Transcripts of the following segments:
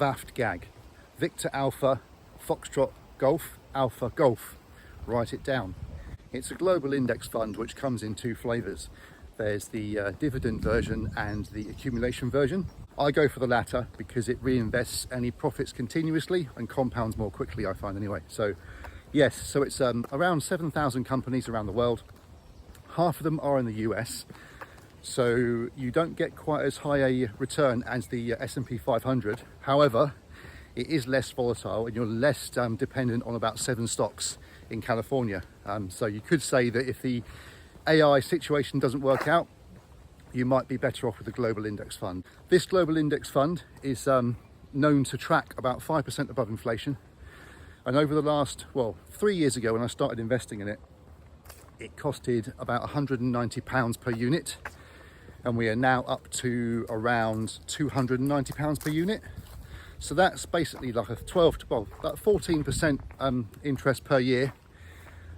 VAFT GAG. Victor Alpha, Foxtrot Golf, Alpha Golf. Write it down. It's a global index fund which comes in two flavours. There's the dividend version and the accumulation version. I go for the latter because it reinvests any profits continuously and compounds more quickly, I find anyway. So yes, so it's around 7,000 companies around the world. Half of them are in the US. So you don't get quite as high a return as the S&P 500. However, it is less volatile and you're less dependent on about 7 stocks in California. So you could say that if the AI situation doesn't work out, you might be better off with a global index fund. This global index fund is known to track about 5% above inflation. And over the last, 3 years ago when I started investing in it, it costed about £190 per unit. And we are now up to around £290 per unit. So that's basically like a about 14% interest per year.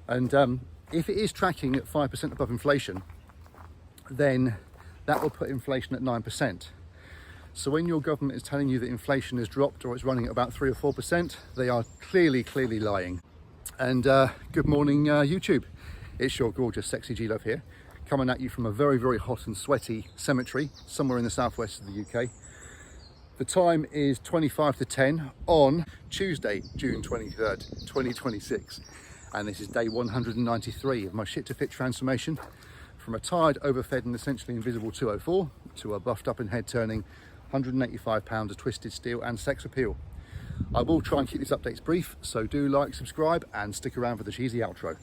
And if it is tracking at 5% above inflation, then that will put inflation at 9%. So when your government is telling you that inflation has dropped or it's running at about 3 or 4%, they are clearly lying. And good morning, YouTube. It's your gorgeous, sexy G-Love here, coming at you from a very, very hot and sweaty cemetery somewhere in the southwest of the UK. The time is 25 to 10 on Tuesday, June 23rd, 2026. And this is day 193 of my shit to fit transformation from a tired, overfed and essentially invisible 204 to a buffed up and head turning 185 pounds of twisted steel and sex appeal. I will try and keep these updates brief, so do like, subscribe and stick around for the cheesy outro.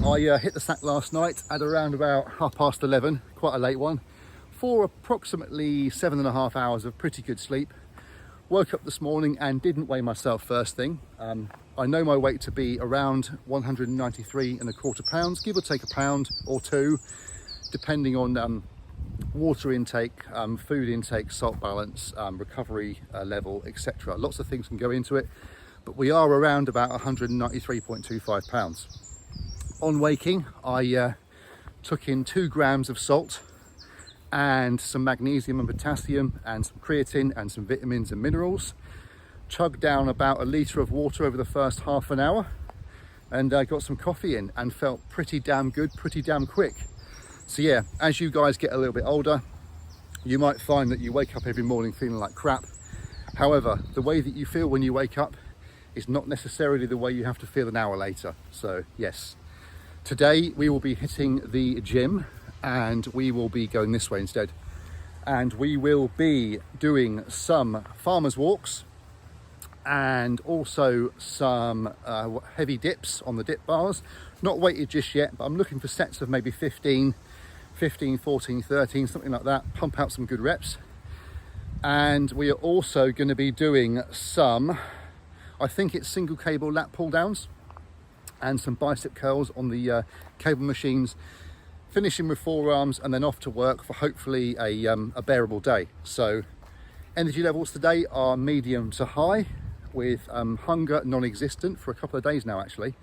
I hit the sack last night at around about 11:30, quite a late one, for approximately 7.5 hours of pretty good sleep. Woke up this morning and didn't weigh myself first thing. I know my weight to be around 193.25 pounds, give or take a pound or two, depending on water intake, food intake, salt balance, recovery level, etc. Lots of things can go into it, but we are around about 193.25 pounds. On waking, I took in 2 grams of salt and some magnesium and potassium and some creatine and some vitamins and minerals. Chugged down about a litre of water over the first half an hour and got some coffee in and felt pretty damn good, pretty damn quick. So yeah, as you guys get a little bit older, you might find that you wake up every morning feeling like crap. However, the way that you feel when you wake up is not necessarily the way you have to feel an hour later. So yes, today we will be hitting the gym and we will be going this way instead. And we will be doing some farmers walks and also some heavy dips on the dip bars. Not weighted just yet, but I'm looking for sets of maybe 15, 14, 13, something like that. Pump out some good reps. And we are also going to be doing some, I think it's single cable lat pull downs and some bicep curls on the cable machines, finishing with forearms and then off to work for hopefully a bearable day. So energy levels today are medium to high, with hunger non-existent for a couple of days now actually,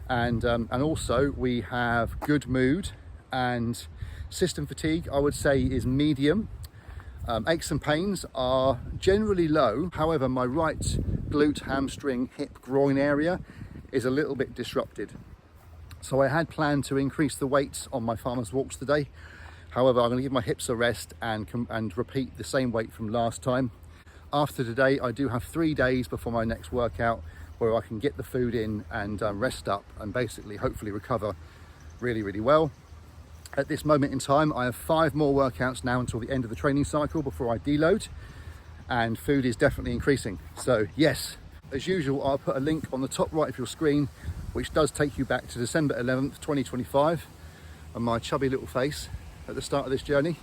and also we have good mood, and system fatigue I would say is medium. Aches and pains are generally low, however my right glute, hamstring, hip, groin area is a little bit disrupted. So I had planned to increase the weights on my farmers walks today. However, I'm going to give my hips a rest and repeat the same weight from last time. After today, I do have 3 days before my next workout where I can get the food in and rest up and basically hopefully recover really, really well. At this moment in time, I have 5 more workouts now until the end of the training cycle before I deload, and food is definitely increasing. So yes, as usual, I'll put a link on the top right of your screen, which does take you back to December 11th, 2025, and my chubby little face at the start of this journey.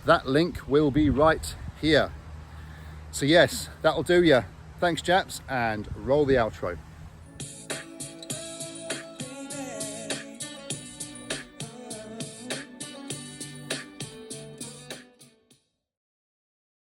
That link will be right here. So yes, that'll do ya. Thanks chaps, and roll the outro.